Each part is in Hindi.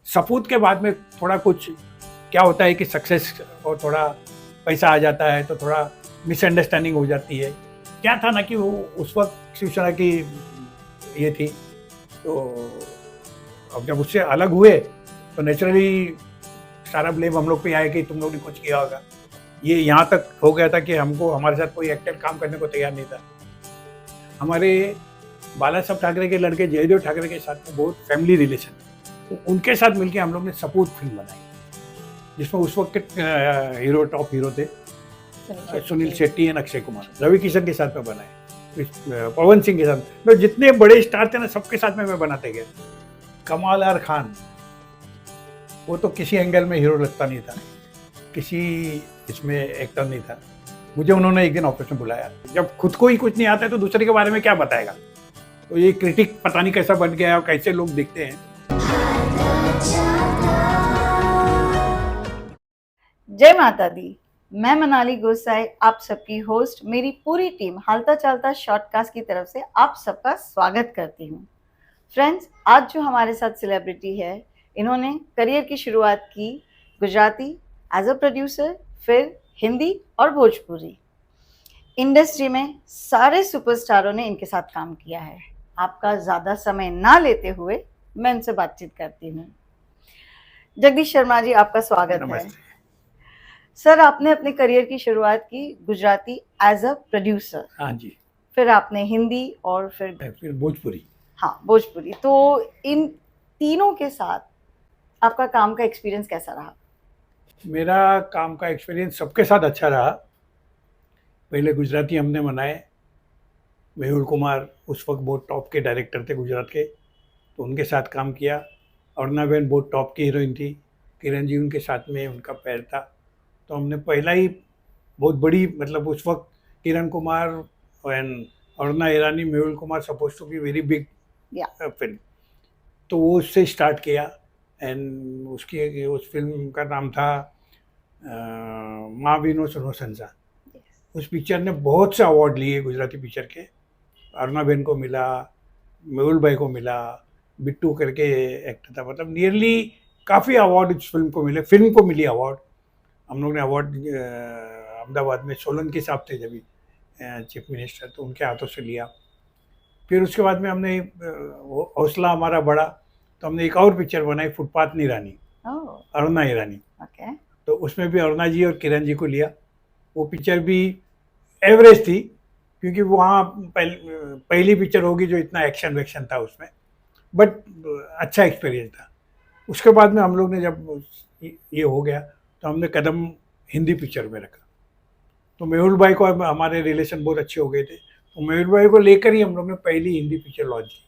सपूत के बाद में थोड़ा कुछ क्या होता है कि सक्सेस और थोड़ा पैसा आ जाता है तो थोड़ा मिसअंडरस्टैंडिंग हो जाती है। क्या था ना कि वो उस वक्त शिवसेना की ये थी, तो अब जब उससे अलग हुए तो नेचुरली सारा ब्लेम हम लोग पे आया कि तुम लोग ने कुछ किया होगा। ये यहाँ तक हो गया था कि हमको हमारे साथ कोई एक्टर काम करने को तैयार नहीं था। हमारे बाला साहब ठाकरे के लड़के जयदेव ठाकरे के साथ में बहुत फैमिली रिलेशन, तो उनके साथ मिलके हम लोग ने सपूत फिल्म बनाई, जिसमें उस वक्त के हीरो टॉप हीरो थे सुनील शेट्टी एंड अक्षय कुमार। रवि किशन के साथ में बनाए, पवन सिंह के साथ, तो जितने बड़े स्टार थे ना सबके साथ में मैं बनाते गए। कमाल आर खान, वो तो किसी एंगल में हीरो लगता नहीं था, किसी इसमें एक्टर नहीं था। मुझे उन्होंने एक दिन ऑफिस में बुलाया। जब खुद को ही कुछ नहीं आता है तो दूसरे के बारे में क्या बताएगा। तो ये क्रिटिक पता नहीं कैसा बन गया है और कैसे लोग देखते हैं। जय माता दी, मैं मनाली गोसाई, आप सबकी होस्ट, मेरी पूरी टीम हालता चालता शॉर्टकास्ट की तरफ से आप सबका स्वागत करती हूँ। फ्रेंड्स, आज जो हमारे साथ सेलिब्रिटी है, इन्होंने करियर की शुरुआत की गुजराती एज अ प्रोड्यूसर, फिर हिंदी और भोजपुरी। इंडस्ट्री में सारे सुपरस्टारों ने इनके साथ काम किया है। आपका ज़्यादा समय ना लेते हुए मैं इनसे बातचीत करती हूँ। जगदीश शर्मा जी, आपका स्वागत है। सर, आपने अपने करियर की शुरुआत की गुजराती एज अ प्रोड्यूसर। हाँ जी। फिर आपने हिंदी और फिर भोजपुरी। हाँ, भोजपुरी। तो इन तीनों के साथ आपका काम का एक्सपीरियंस कैसा रहा? मेरा काम का एक्सपीरियंस सबके साथ अच्छा रहा। पहले गुजराती हमने बनाए, मेहुल कुमार उस वक्त बहुत टॉप के डायरेक्टर थे गुजरात के, तो उनके साथ काम किया। अरुणाबेन बहुत टॉप की हीरोइन थी, किरण जी उनके साथ में उनका पैर था। तो हमने पहला ही बहुत बड़ी, मतलब उस वक्त Kiran Kumar and Aruna Irani, Mehul Kumar suppose to be very big film, तो वो उससे स्टार्ट किया। एंड उसकी उस फिल्म का नाम था माँ बिनो सुनो संसा। उस पिक्चर ने बहुत से अवार्ड लिए गुजराती पिक्चर के। अरुणाबेन को मिला, मेहुल भाई को मिला, बिट्टू करके एक्टर था, मतलब नियरली काफ़ी अवार्ड इस फिल्म को मिले। फिल्म को मिली अवार्ड। हम लोग ने अवार्ड अहमदाबाद में सोलन के साहब थे जब चीफ मिनिस्टर, तो उनके हाथों से लिया। फिर उसके बाद में हमने हौसला हमारा बढ़ा, तो हमने एक और पिक्चर बनाई, फुटपाथ नीरानी, अरुणा ईरानी। तो उसमें भी अरुणा जी और किरण जी को लिया। वो पिक्चर भी एवरेज थी, क्योंकि वहाँ पहली पिक्चर होगी जो इतना एक्शन वैक्शन था उसमें, बट अच्छा एक्सपीरियंस था। उसके बाद में हम लोग ने जब ये हो गया तो हमने कदम हिंदी पिक्चर में रखा। तो मेहुल भाई को हमारे रिलेशन बहुत अच्छे हो गए थे, तो मेहुल भाई को लेकर ही हम लोग ने पहली हिंदी पिक्चर लॉन्च की,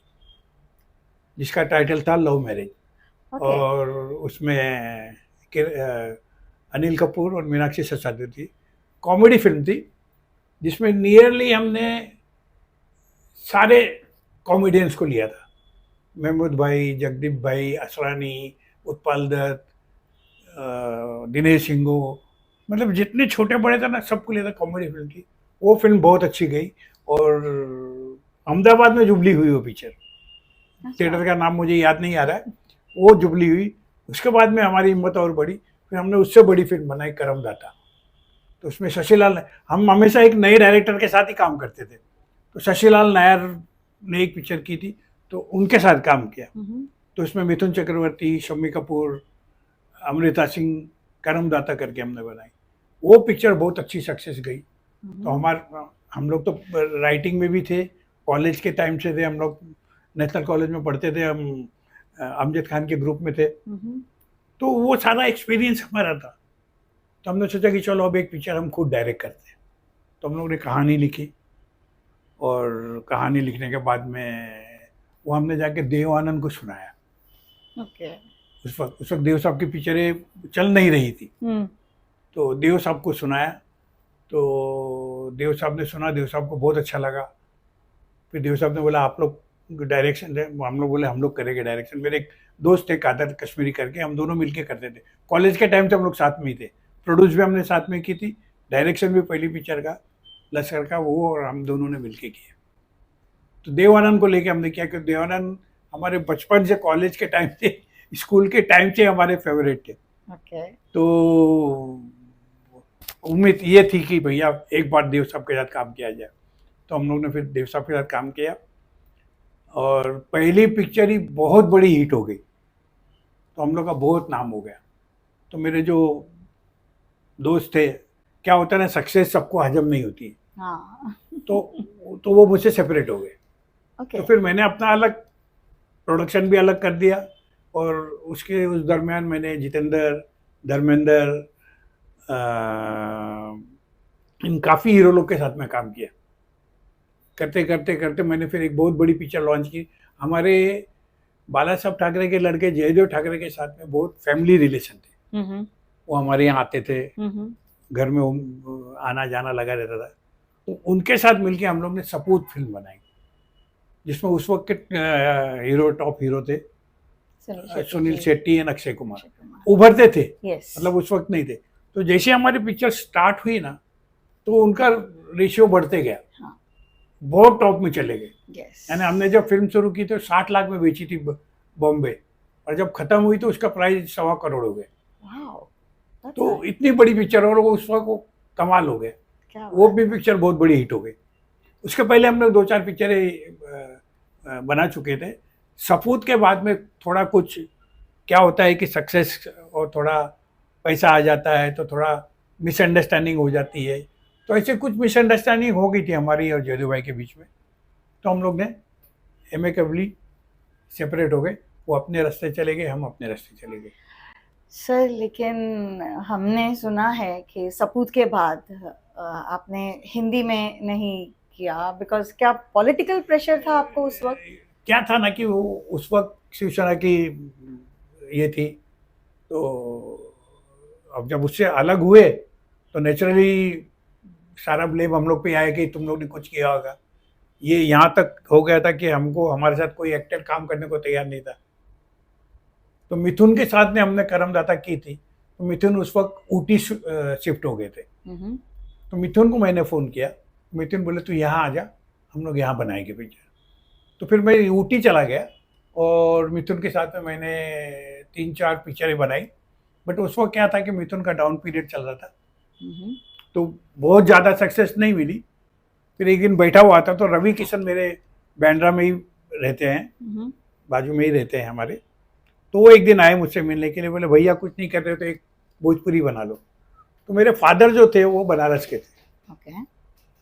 जिसका टाइटल था लव मैरिज। और उसमें अनिल कपूर और मीनाक्षी ससादे थी। कॉमेडी फिल्म थी जिसमें नियरली हमने सारे कॉमेडियंस को लिया था। महमूद भाई, जगदीप भाई, असरानी, उत्पल दत्त, दिनेश सिंगो, मतलब जितने छोटे बड़े थे ना सबको लिया था। कॉमेडी फिल्म थी वो। फिल्म बहुत अच्छी गई और अहमदाबाद में जुबली हुई वो पिक्चर। थिएटर का नाम मुझे याद नहीं आ रहा है, वो जुबली हुई। उसके बाद में हमारी हिम्मत और बढ़ी, फिर हमने उससे बड़ी फिल्म बनाई करमदाता। तो उसमें शशिलाल, हम हमेशा एक नए डायरेक्टर के साथ ही काम करते थे, तो शशिलाल नायर ने एक पिक्चर की थी तो उनके साथ काम किया। तो उसमें मिथुन चक्रवर्ती, शम्मी कपूर, अमृता सिंह, करमदाता करके हमने बनाई। वो पिक्चर बहुत अच्छी सक्सेस गई। तो हम लोग तो राइटिंग में भी थे, कॉलेज के टाइम से थे हम लोग, नेशनल कॉलेज में पढ़ते थे हम, अमजद खान के ग्रुप में थे। तो वो सारा एक्सपीरियंस हमारा था। तो हमने सोचा कि चलो अब एक पिक्चर हम खुद डायरेक्ट करते हैं। तो हम लोग ने कहानी लिखी, और कहानी लिखने के बाद में वो हमने जाके देव आनंद को सुनाया। उस वक्त देव साहब की पिक्चरें चल नहीं रही थी, तो देव साहब को सुनाया। तो देव साहब ने सुना, देव साहब को बहुत अच्छा लगा। फिर देव साहब ने बोला आप लोग डायरेक्शन दे। हम लोग बोले हम लोग करेंगे डायरेक्शन। मेरे एक दोस्त थे कादर कश्मीरी करके, हम दोनों मिलके करते थे। कॉलेज के टाइम से हम लोग साथ में ही थे। प्रोड्यूस भी हमने साथ में की थी, डायरेक्शन भी पहली पिक्चर का लश्कर का वो और हम दोनों ने मिलके किया। तो देव आनंद को लेके हमने किया, क्योंकि देव आनंद हमारे बचपन से कॉलेज के टाइम से स्कूल के टाइम से हमारे फेवरेट थे। ओके। तो उम्मीद ये थी कि भैया एक बार देव साहब के साथ काम किया जाए, तो हम लोग ने फिर देव साहब के साथ काम किया और पहली पिक्चर ही बहुत बड़ी हिट हो गई, तो हम लोग का बहुत नाम हो गया। तो मेरे जो दोस्त थे, क्या होता है ना, सक्सेस सबको हजम नहीं होती है, हाँ। तो वो मुझसे सेपरेट हो गए। ओके। तो फिर मैंने अपना अलग प्रोडक्शन भी अलग कर दिया और उस दरमियान मैंने जितेंद्र, धर्मेंद्र, इन काफ़ी हीरो लोग के साथ में काम किया। करते करते करते मैंने फिर एक बहुत बड़ी पिक्चर लॉन्च की। हमारे बाला साहब ठाकरे के लड़के जयदेव ठाकरे के साथ में बहुत फैमिली रिलेशन थे। वो हमारे यहाँ आते थे, घर में आना जाना लगा रहता था। तो उनके साथ मिलके हम लोग ने सपूत फिल्म बनाई, जिसमें उस वक्त के हीरो, टॉप हीरो थे सुनील शेट्टी एंड अक्षय कुमार, उभरते थे। मतलब उस वक्त नहीं थे। तो जैसे हमारी पिक्चर स्टार्ट हुई ना, तो उनका रेशियो बढ़ते गया। हाँ। बहुत टॉप में चले गए। यानी हमने जब फिल्म शुरू की तो 60 लाख में बेची थी बॉम्बे, और जब खत्म हुई तो उसका प्राइस 1.25 करोड़ हो गए। तो इतनी बड़ी पिक्चर, और वो उस वक्त वो कमाल हो गया। वो भी पिक्चर बहुत बड़ी हिट हो गई। उसके पहले हम लोग 2-4 पिक्चरें बना चुके थे। सपूत के बाद में थोड़ा कुछ क्या होता है कि सक्सेस और थोड़ा पैसा आ जाता है तो थोड़ा मिसअंडरस्टैंडिंग हो जाती है। तो ऐसे कुछ मिसअंडरस्टैंडिंग हो गई थी हमारी और जयदेव भाई के बीच में। तो हम लोग ने एमिकेबली सेपरेट हो गए। वो अपने रास्ते चले गए, हम अपने रास्ते चले गए। सर, लेकिन हमने सुना है कि सपूत के बाद आपने हिंदी में नहीं किया, बिकॉज क्या पॉलिटिकल प्रेशर था आपको उस वक्त? क्या था ना कि वो उस वक्त शिवसेना की ये थी, तो अब जब उससे अलग हुए तो नेचुरली सारा ब्लेम हम लोग पे आया कि तुम लोग ने कुछ किया होगा। ये यहाँ तक हो गया था कि हमारे साथ कोई एक्टर काम करने को तैयार नहीं था। तो मिथुन के साथ में हमने करमदाता की थी, तो मिथुन उस वक्त ऊटी शिफ्ट हो गए थे। तो मिथुन को मैंने फ़ोन किया, मिथुन बोले तू यहाँ आ जा, हम लोग यहाँ बनाएंगे पिक्चर। तो फिर मैं ऊटी चला गया और मिथुन के साथ में मैंने 3-4 पिक्चरें बनाई। बट उस वक्त क्या था कि मिथुन का डाउन पीरियड चल रहा था, तो बहुत ज़्यादा सक्सेस नहीं मिली। फिर एक दिन बैठा हुआ था तो रवि किशन मेरे बैंड्रा में ही रहते हैं, बाजू में ही रहते हैं हमारे। तो वो एक दिन आए मुझसे मिलने के लिए, बोले भैया कुछ नहीं कर रहे तो एक भोजपुरी बना लो। तो मेरे फादर जो थे वो बनारस के थे।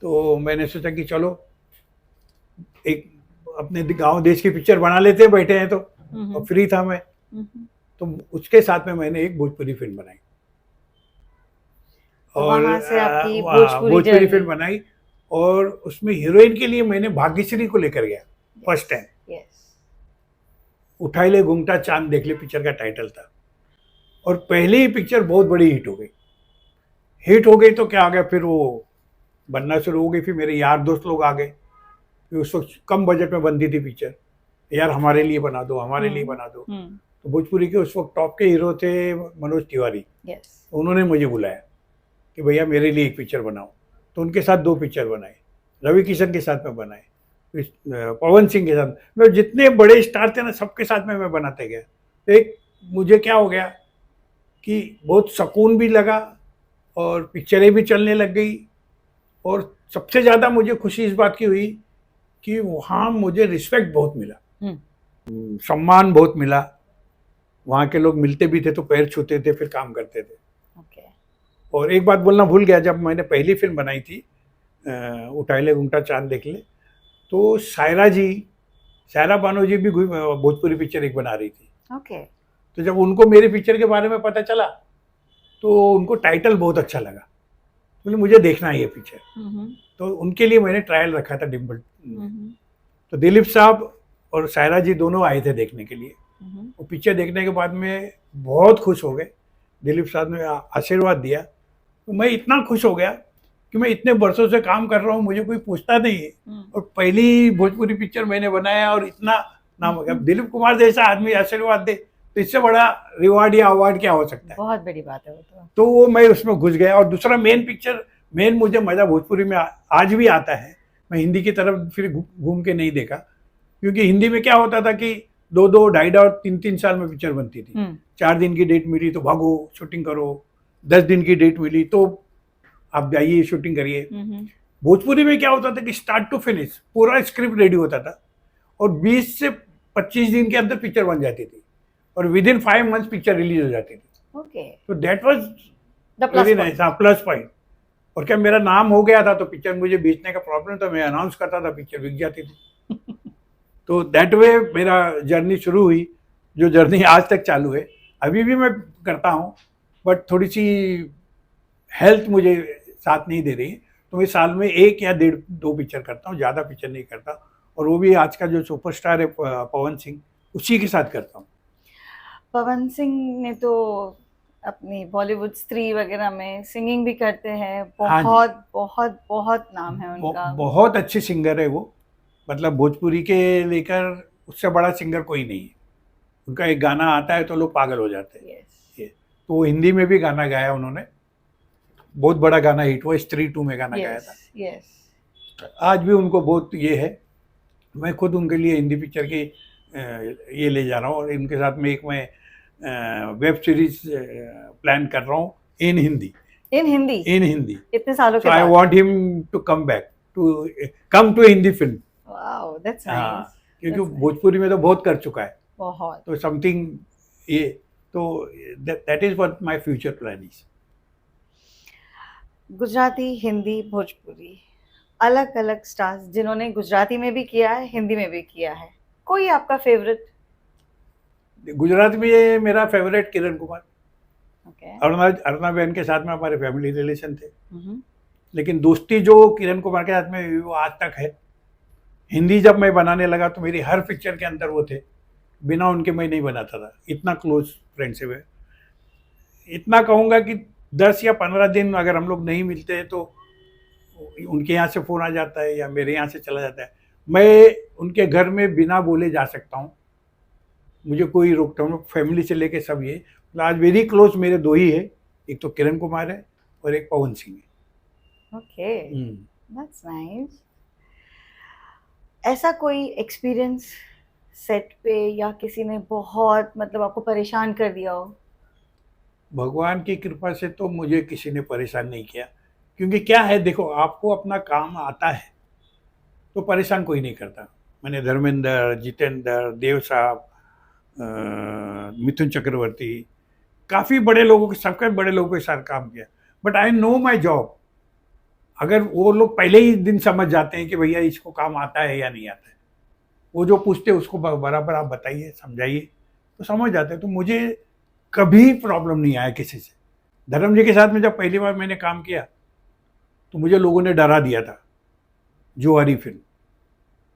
तो मैंने सोचा कि चलो एक अपने गांव देश की पिक्चर बना लेते, बैठे हैं तो, और फ्री था मैं। तो उसके साथ में मैंने एक भोजपुरी फिल्म बनाई और वहाँ से आपकी भोजपुरी फिल्म बनाई। और उसमें हीरोइन के लिए मैंने भाग्यश्री को लेकर गया फर्स्ट टाइम। उठाई ले घूंघटा चांद देख ले पिक्चर का टाइटल था। और पहली ही पिक्चर बहुत बड़ी हिट हो गई। हिट हो गई तो क्या आ गया, फिर वो बनना शुरू हो गई। फिर मेरे यार दोस्त लोग आ गए। फिर उस वक्त कम बजट में बनती थी पिक्चर, यार हमारे लिए बना दो, हमारे लिए बना दो। तो भोजपुरी के उस वक्त टॉप के हीरो थे मनोज तिवारी। उन्होंने मुझे बुलाया कि भैया मेरे लिए एक पिक्चर बनाओ। तो उनके साथ 2 पिक्चर बनाए, रवि किशन के साथ में बनाए, पवन सिंह के साथ, मैं जितने बड़े स्टार थे ना सबके साथ में मैं बनाते गया। तो एक मुझे क्या हो गया कि बहुत सुकून भी लगा और पिक्चरें भी चलने लग गई। और सबसे ज़्यादा मुझे खुशी इस बात की हुई कि वहाँ मुझे रिस्पेक्ट बहुत मिला, सम्मान बहुत मिला। वहाँ के लोग मिलते भी थे तो पैर छूते थे, फिर काम करते थे। और एक बात बोलना भूल गया, जब मैंने पहली फिल्म बनाई थी उठाई ले घूंघटा चांद देख ले, तो सायरा बानो जी भी भोजपुरी पिक्चर एक बना रही थी। तो जब उनको मेरी पिक्चर के बारे में पता चला तो उनको टाइटल बहुत अच्छा लगा, बोले मुझे देखना है ये पिक्चर। तो उनके लिए मैंने ट्रायल रखा था डिम्पल। तो दिलीप साहब और सायरा जी दोनों आए थे देखने के लिए। वो पिक्चर देखने के बाद में बहुत खुश हो गए। दिलीप साहब ने आशीर्वाद दिया तो मैं इतना खुश हो गया कि मैं इतने वर्षों से काम कर रहा हूँ, मुझे कोई पूछता नहीं है, और पहली भोजपुरी पिक्चर मैंने बनाया और इतना नाम हो गया। दिलीप कुमार जैसा आदमी आशीर्वाद दे तो इससे बड़ा रिवार्ड या अवार्ड क्या हो सकता है। बहुत बड़ी बात है वो तो वो मैं उसमें घुस गया। और दूसरा मेन मुझे मज़ा भोजपुरी में आज भी आता है। मैं हिंदी की तरफ फिर घूम के नहीं देखा, क्योंकि हिंदी में क्या होता था कि दो 2.5 3 3 साल में पिक्चर बनती थी। हम्म, 4 दिन की डेट मिली तो भागो शूटिंग करो, 10 दिन की डेट मिली तो आप जाइए शूटिंग करिए। हम्म, भोजपुरी में क्या होता था कि स्टार्ट टू फिनिश पूरा स्क्रिप्ट रेडी होता था और 20 से 25 दिन के अंदर पिक्चर बन जाती थी और with in 5 months picture release हो जाती थी। ओके, तो that was the plus very nice. हाँ, प्लस पॉइंट। और क्या मेरा नाम हो गया था तो पिक्चर मुझे बेचने का प्रॉब्लम था, मैं अनाउंस करता था पिक्चर बिक जाती थी। तो दैट वे मेरा जर्नी शुरू हुई, जो जर्नी आज तक चालू है। अभी भी मैं करता हूँ बट थोड़ी सी हेल्थ मुझे साथ नहीं दे रही, तो मैं साल में 1 या 1.5 2 पिक्चर करता हूँ, ज़्यादा पिक्चर नहीं करता। और वो भी आज का जो सुपरस्टार है पवन सिंह, उसी के साथ करता हूँ। पवन सिंह ने तो अपनी बॉलीवुड स्त्री वगैरह में सिंगिंग भी करते हैं, हाँ जी। बहुत बहुत बहुत नाम है उनका। बहुत अच्छे सिंगर है वो, मतलब भोजपुरी के लेकर उससे बड़ा सिंगर कोई नहीं है। उनका एक गाना आता है तो लोग पागल हो जाते हैं। यस, ये तो वो हिंदी में भी गाना गाया उन्होंने, बहुत बड़ा गाना हिट हुआ, स्त्री 2 में गाना गाया था। यस, यस, आज भी उनको बहुत ये है। मैं खुद उनके लिए हिंदी पिक्चर की ये ले जा रहा हूँ और इनके साथ में एक मैं वेब सीरीज प्लान कर रहा हूँ इन हिंदी। इन हिंदी, इन हिंदी इतने सालों के सो आई बाद। Want him to come back to Hindi film. Wow, that's हाँ, नाइस। क्योंकि भोजपुरी में तो बहुत कर चुका है, बहुत। तो समथिंग ये, तो that is what my future plan is. Gujarati, Hindi, Bhojpuri, अलग अलग स्टार्स जिन्होंने गुजराती में भी किया है, हिंदी में भी किया है, कोई आपका फेवरेट? गुजरात में ये मेरा फेवरेट किरण कुमार। ओके, अरुणा बहन के साथ में हमारे फैमिली रिलेशन थे, लेकिन दोस्ती जो किरण कुमार के साथ में हुई वो आज तक है। हिंदी जब मैं बनाने लगा तो मेरी हर पिक्चर के अंदर वो थे, बिना उनके मैं नहीं बनाता था, इतना क्लोज फ्रेंडशिप है। इतना कहूँगा कि 10 या 15 दिन अगर हम लोग नहीं मिलते हैं तो उनके यहाँ से फ़ोन आ जाता है या मेरे यहाँ से चला जाता है। मैं उनके घर में बिना बोले जा सकता हूँ, मुझे कोई रोकता हूँ, फैमिली से लेके सब ये। आज वेरी क्लोज मेरे 2 ही है, एक तो किरण कुमार है और एक पवन सिंह है। Okay, that's nice. ऐसा कोई एक्सपीरियंस सेट पे या किसी ने बहुत मतलब आपको परेशान कर दिया हो? भगवान की कृपा से तो मुझे किसी ने परेशान नहीं किया, क्योंकि क्या है देखो, आपको अपना काम आता है तो परेशान कोई नहीं करता। मैंने धर्मेंद्र, जितेंद्र, देव साहब, मिथुन चक्रवर्ती, काफ़ी बड़े लोगों के, सबके बड़े लोगों के साथ काम किया, but I know my job. अगर वो लोग पहले ही दिन समझ जाते हैं कि भैया इसको काम आता है या नहीं आता है, वो जो पूछते हैं उसको बराबर आप बताइए, समझाइए, तो समझ जाते हैं। तो मुझे कभी प्रॉब्लम नहीं आया किसी से। धर्म जी के साथ में जब पहली बार मैंने काम किया तो मुझे लोगों ने डरा दिया था, जुआरी फिल्म,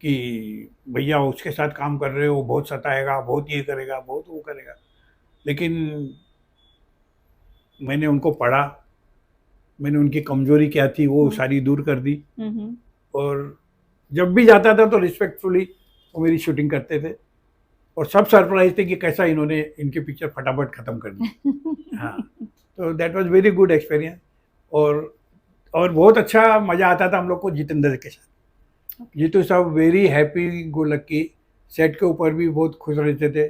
कि भैया उसके साथ काम कर रहे हो, बहुत सताएगा, बहुत ये करेगा, बहुत वो करेगा। लेकिन मैंने उनको पढ़ा, मैंने उनकी कमजोरी क्या थी वो सारी दूर कर दी, और जब भी जाता था तो रिस्पेक्टफुली वो मेरी शूटिंग करते थे और सब सरप्राइज थे कि कैसा इन्होंने इनकी पिक्चर फटाफट ख़त्म कर दी। हाँ, तो that was very good experience. और बहुत अच्छा मज़ा आता था हम लोग को जितेंद्र के साथ। जीतू साहब वेरी हैप्पी गो लक्की, सेट के ऊपर भी बहुत खुश रहते थे,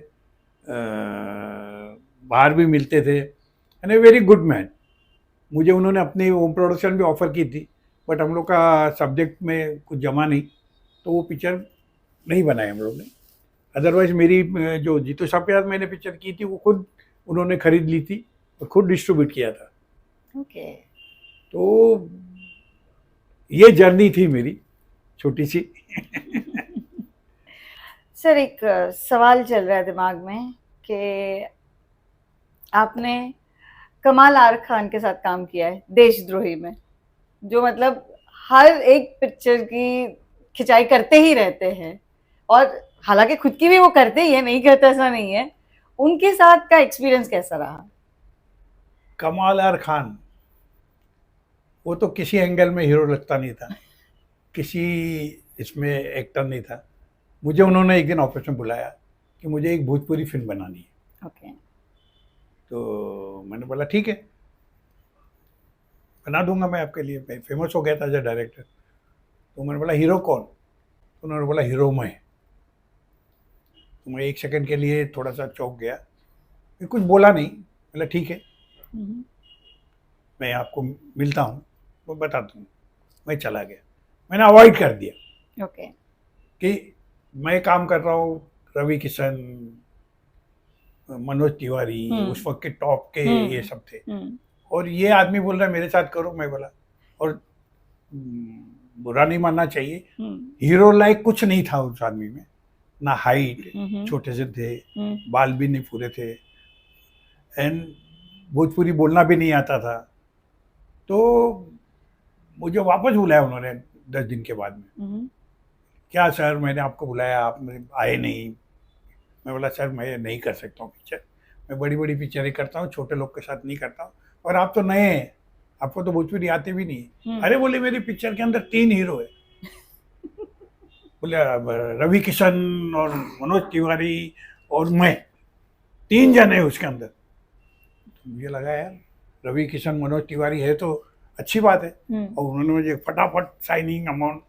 बाहर भी मिलते थे, and a very good man. मुझे उन्होंने अपनी होम प्रोडक्शन भी ऑफ़र की थी, बट हम लोग का सब्जेक्ट में कुछ जमा नहीं, तो वो पिक्चर नहीं बनाए हम लोग ने। अदरवाइज मेरी जो जीतू साहब के साथ मैंने पिक्चर की थी वो खुद उन्होंने खरीद ली थी और खुद डिस्ट्रीब्यूट किया था। ओके, तो ये जर्नी थी मेरी छोटी सी। सर एक सवाल चल रहा है दिमाग में कि आपने कमाल आर खान के साथ काम किया है देशद्रोही में, जो मतलब हर एक पिक्चर की खिंचाई करते ही रहते हैं, और हालांकि खुद की भी वो करते ही है, नहीं करते ऐसा नहीं है। उनके साथ का एक्सपीरियंस कैसा रहा? कमाल आर खान, वो तो किसी एंगल में हीरो लगता नहीं था, किसी इसमें एक्टर नहीं था। मुझे उन्होंने एक दिन ऑफिस में बुलाया कि मुझे एक भोजपुरी फिल्म बनानी है। ओके, तो मैंने बोला ठीक है, बना दूंगा मैं आपके लिए, मैं फेमस हो गया था एज अ डायरेक्टर। तो मैंने बोला हीरो कौन? तो उन्होंने बोला हीरो मैं। तो मैं 1 सेकंड के लिए थोड़ा सा चौंक गया, फिर कुछ बोला नहीं, बोला ठीक है मैं आपको मिलता हूँ वो बताता हूँ। मैं चला गया, मैंने अवॉइड कर दिया ओके। कि मैं काम कर रहा हूँ, रवि किशन, मनोज तिवारी उस वक्त के टॉप के ये सब थे, और ये आदमी बोल रहा है मेरे साथ करो। मैं बोला, और बुरा नहीं मानना चाहिए, हीरो लाइक कुछ नहीं था उस आदमी में, ना हाइट, छोटे से थे, बाल भी नहीं पूरे थे, एंड भोजपुरी बोलना भी नहीं आता था। तो मुझे वापस बुलाया उन्होंने 10 दिन के बाद में। क्या सर मैंने आपको बुलाया, आप आए नहीं। मैं बोला सर मैं नहीं कर सकता हूँ पिक्चर, मैं बड़ी बड़ी पिक्चरें करता हूँ, छोटे लोग के साथ नहीं करता हूँ, और आप तो नए हैं, आपको तो भोजपुरी आते भी नहीं। अरे बोले मेरी पिक्चर के अंदर 3 हीरो है। बोले रवि किशन और मनोज तिवारी और मैं, 3 जन है उसके अंदर। तो मुझे लगा यार रवि किशन मनोज तिवारी है तो अच्छी बात है, और उन्होंने मुझे फटाफट साइनिंग अमाउंट,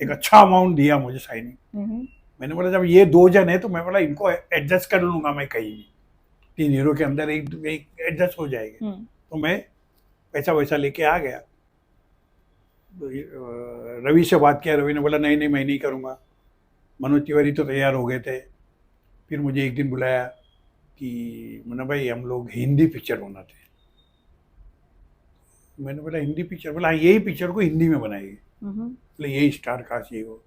एक अच्छा अमाउंट दिया मुझे साइनिंग। मैंने बोला जब ये 2 जन है तो मैं बोला इनको एडजस्ट कर लूंगा मैं कहीं भी, 3 हीरो के अंदर एक एडजस्ट हो जाएगा। तो मैं पैसा वैसा लेके आ गया, रवि से बात किया, रवि ने बोला नहीं नहीं मैं नहीं करूँगा। मनोज तिवारी तो तैयार हो गए थे। फिर मुझे एक दिन बुलाया कि मुन्ना भाई हम लोग हिंदी पिक्चर बनाते हैं। मैंने बोला हिंदी पिक्चर? बोला यही पिक्चर को हिंदी में बनाएगी। बोले यही स्टार कास्ट ये हो।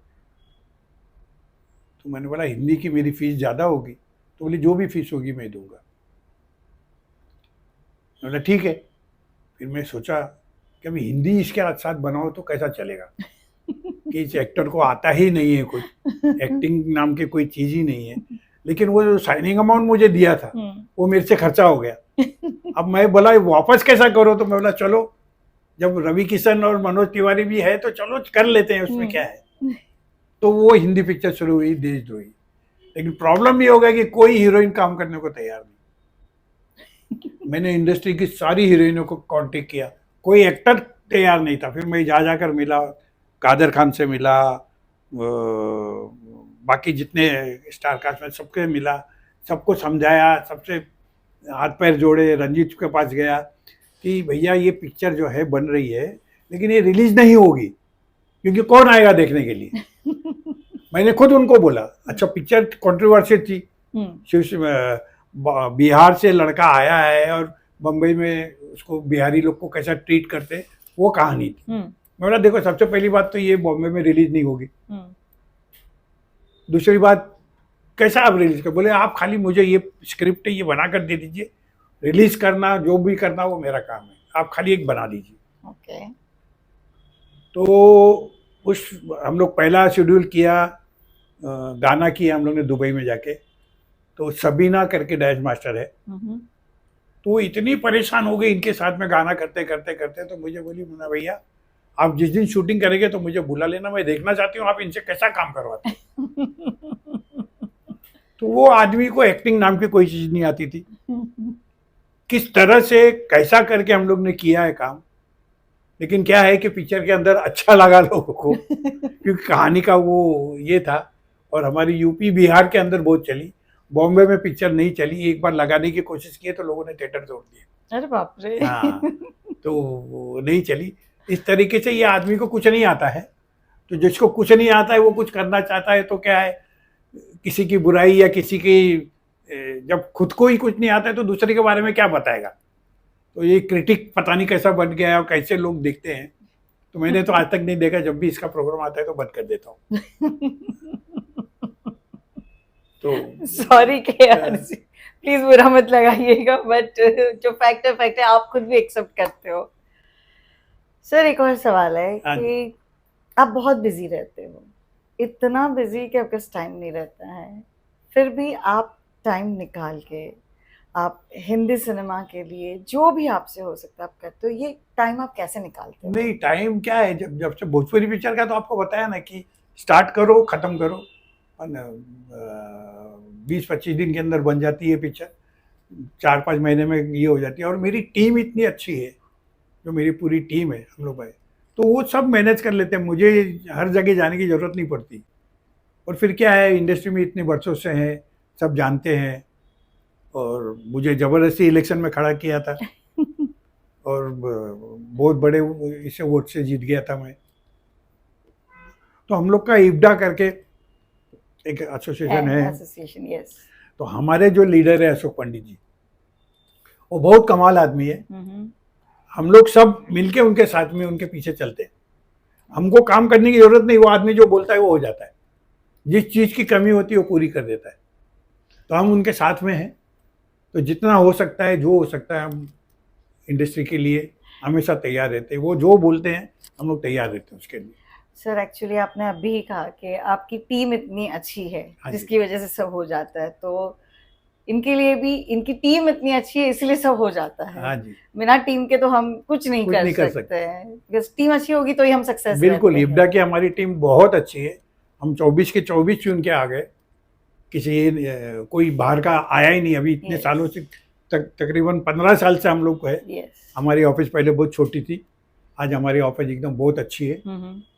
तो मैंने बोला हिंदी की मेरी फीस ज़्यादा होगी? तो बोले जो भी फीस होगी मैं दूंगा। मैंने बोला ठीक है। फिर मैं सोचा कि अभी हिंदी इसके साथ बनाओ तो कैसा चलेगा कि इस एक्टर को आता ही नहीं है, कुछ एक्टिंग नाम की कोई चीज़ ही नहीं है। लेकिन वो जो साइनिंग अमाउंट मुझे दिया था वो मेरे से खर्चा हो गया। अब मैं बोला वापस कैसा करो? तो मैं बोला चलो जब रवि किशन और मनोज तिवारी भी है तो चलो कर लेते हैं, उसमें क्या है। तो वो हिंदी पिक्चर शुरू हुई देशद्रोही। लेकिन प्रॉब्लम ये हो गया कि कोई हीरोइन काम करने को तैयार नहीं। मैंने इंडस्ट्री की सारी हीरोइनों को कांटेक्ट किया, कोई एक्टर तैयार नहीं था। फिर मैं जा कर मिला, कादर खान से मिला, बाकी जितने स्टार कास्ट में सबके मिला, सबको समझाया, सबसे हाथ पैर जोड़े, रंजीत के पास गया कि भैया ये पिक्चर जो है बन रही है लेकिन ये रिलीज नहीं होगी क्योंकि कौन आएगा देखने के लिए। मैंने खुद उनको बोला अच्छा पिक्चर कंट्रोवर्सी थी, बिहार से लड़का आया है और बम्बई में उसको बिहारी लोग को कैसा ट्रीट करते वो कहानी थी। मैं बोला देखो सबसे पहली बात तो ये बॉम्बे में रिलीज नहीं होगी, दूसरी बात कैसा आप रिलीज कर? बोले आप खाली मुझे ये स्क्रिप्ट ये बना कर दे दीजिए, रिलीज करना जो भी करना वो मेरा काम है, आप खाली एक बना दीजिए। ओके। तो उस हम लोग पहला शेड्यूल किया, गाना किया हम लोग ने दुबई में जाके। तो सबीना करके डैश मास्टर है, तो इतनी परेशान हो गई इनके साथ में गाना करते करते करते। तो मुझे बोली मुन्ना भैया आप जिस दिन शूटिंग करेंगे तो मुझे बुला लेना, मैं देखना चाहती हूँ आप इनसे कैसा काम करवाते हैं। तो वो आदमी को एक्टिंग नाम की कोई चीज नहीं आती थी, किस तरह से कैसा करके हम लोग ने किया है काम। लेकिन क्या है कि पिक्चर के अंदर अच्छा लगा लोगों को क्योंकि कहानी का वो ये था। और हमारी यूपी बिहार के अंदर बहुत चली, बॉम्बे में पिक्चर नहीं चली। एक बार लगाने की कोशिश की तो लोगों ने थिएटर तोड़ दिया। अरे बाप रे। हाँ, तो वो नहीं चली। इस तरीके से ये आदमी को कुछ नहीं आता है, तो जिसको कुछ नहीं आता है वो कुछ करना चाहता है तो क्या है, किसी की बुराई या किसी की, जब खुद को ही कुछ नहीं आता है तो दूसरे के बारे में क्या बताएगा। तो ये क्रिटिक पता नहीं कैसा बन गया है और कैसे लोग देखते हैं। तो मैंने तो आज तक नहीं देखा, जब भी इसका प्रोग्राम आता है तो बंद कर देता हूँ। तो सॉरी प्लीज बुरा मत लगाइएगा, बट जो फैक्ट है आप खुद भी एक्सेप्ट करते हो। सर एक और सवाल है कि आप बहुत बिजी रहते हो, इतना बिजी कि आपके पास टाइम नहीं रहता है, फिर भी आप टाइम निकाल के आप हिंदी सिनेमा के लिए जो भी आपसे हो सकता है आप करते हो। ये टाइम आप कैसे निकालते हो? नहीं टाइम क्या है, जब से भोजपुरी पिक्चर का तो आपको बताया ना कि स्टार्ट करो खत्म करो, 20-25 दिन के अंदर बन जाती है पिक्चर, 4-5 महीने में ये हो जाती है। और मेरी टीम इतनी अच्छी है, जो मेरी पूरी टीम है हम लोग भाई, तो वो सब मैनेज कर लेते हैं, मुझे हर जगह जाने की ज़रूरत नहीं पड़ती। और फिर क्या है इंडस्ट्री में इतने वर्षों से हैं, सब जानते हैं, और मुझे ज़बरदस्ती इलेक्शन में खड़ा किया था और बहुत बड़े इसे वोट से जीत गया था मैं। तो हम लोग का इब्डा करके एक एसोसिएशन है, एसोसिएशन, यस। तो हमारे जो लीडर है अशोक पंडित जी, वो बहुत कमाल आदमी है। हम लोग सब मिलके उनके साथ में उनके पीछे चलते हैं। हमको काम करने की जरूरत नहीं, वो आदमी जो बोलता है वो हो जाता है। जिस चीज़ की कमी होती है वो पूरी कर देता है। तो हम उनके साथ में हैं, तो जितना हो सकता है, जो हो सकता है, हम इंडस्ट्री के लिए हमेशा तैयार रहते हैं। वो जो बोलते हैं हम लोग तैयार रहते हैं उसके लिए। सर एक्चुअली आपने अभी ही कहा कि आपकी टीम इतनी अच्छी है हाँ जी। जिसकी वजह से सब हो जाता है, तो इनके लिए भी इनकी टीम इतनी अच्छी है इसलिए सब हो जाता है। हाँ जी, बिना टीम के तो हम कुछ नहीं कुछ नहीं कर सकते हैं, बिकॉज टीम अच्छी होगी तो ही हम सक्सेस बिल्कुल। रहते हैं। इब्डा की हमारी टीम बहुत अच्छी है। हम 24 के 24 चुन के आ गए। कोई बाहर का आया ही नहीं अभी इतने Yes. सालों से। तकरीबन 15 साल से हम लोग को है। Yes. हमारी ऑफिस पहले बहुत छोटी थी, आज हमारी ऑफिस एकदम बहुत अच्छी है।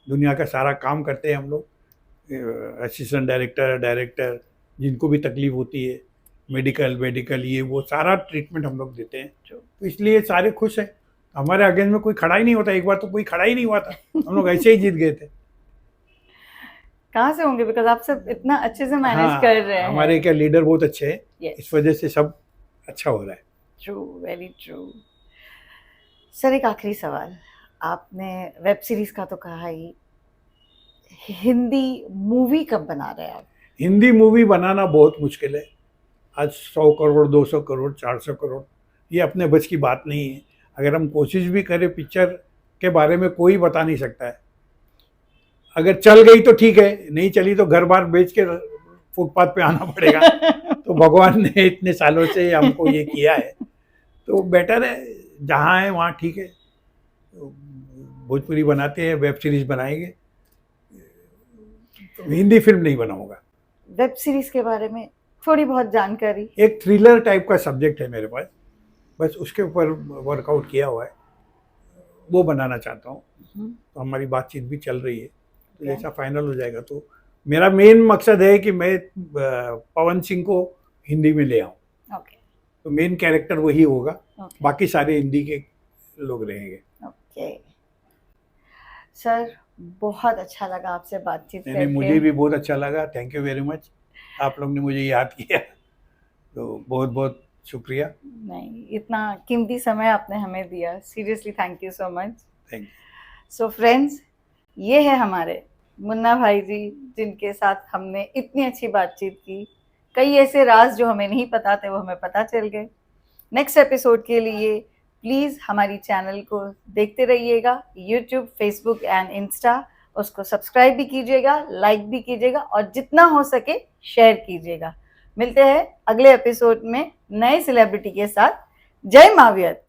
दुनिया का सारा काम करते हैं हम लोग। असिस्टेंट डायरेक्टर जिनको भी तकलीफ होती है, मेडिकल ये वो सारा ट्रीटमेंट हम लोग देते हैं। तो इसलिए सारे खुश हैं। हमारे अगेंस्ट में कोई खड़ा ही नहीं होता। एक बार तो कोई खड़ा ही नहीं हुआ था, हम लोग ऐसे ही जीत गए थे। कहाँ से होंगे, बिकॉज आप सब इतना अच्छे से मैनेज हाँ, कर रहे हैं। हमारे क्या लीडर बहुत अच्छे हैं। Yes. इस वजह से सब अच्छा हो रहा है। True, very true. सर एक आखिरी सवाल, आपने वेब सीरीज का तो कहा ही, हिंदी मूवी कब बना रहे हैं आप? हिंदी मूवी बनाना बहुत मुश्किल है। आज 100 करोड़ 200 करोड़ 400 करोड़ ये अपने बस की बात नहीं है। अगर हम कोशिश भी करें, पिक्चर के बारे में कोई बता नहीं सकता है। अगर चल गई तो ठीक है, नहीं चली तो घर बार बेच के फुटपाथ पे आना पड़ेगा। तो भगवान ने इतने सालों से हमको ये किया है, तो बेटर है जहाँ है वहाँ ठीक है। तो भोजपुरी बनाते हैं, वेब सीरीज बनाएंगे, तो हिंदी फिल्म नहीं बनाऊंगा। वेब सीरीज के बारे में थोड़ी बहुत जानकारी। एक थ्रिलर टाइप का सब्जेक्ट है मेरे पास, बस उसके ऊपर वर्कआउट किया हुआ है, वो बनाना चाहता हूँ। तो हमारी बातचीत भी चल रही है, तो जैसा फाइनल हो जाएगा तो मेरा मेन मकसद है कि मैं पवन सिंह को हिंदी में ले आऊँ। ओके। तो मेन कैरेक्टर वही होगा, Okay. बाकी सारे हिंदी के लोग रहेंगे। ओके सर, बहुत अच्छा लगा आपसे बातचीत नहीं, करके। मुझे भी बहुत अच्छा लगा। थैंक यू वेरी मच, आप लोग ने मुझे याद किया, तो बहुत बहुत शुक्रिया। नहीं, इतना कीमती समय आपने हमें दिया, seriously thank you so much. Thank you. So friends, ये है हमारे मुन्ना भाई जी, जिनके साथ हमने इतनी अच्छी बातचीत की। कई ऐसे राज जो हमें नहीं पता थे वो हमें पता चल गए। नेक्स्ट एपिसोड के लिए प्लीज़ हमारी चैनल को देखते रहिएगा, यूट्यूब, फेसबुक एंड इंस्टा। उसको सब्सक्राइब भी कीजिएगा, लाइक भी कीजिएगा और जितना हो सके शेयर कीजिएगा। मिलते हैं अगले एपिसोड में नए सेलिब्रिटी के साथ। जय मावियत।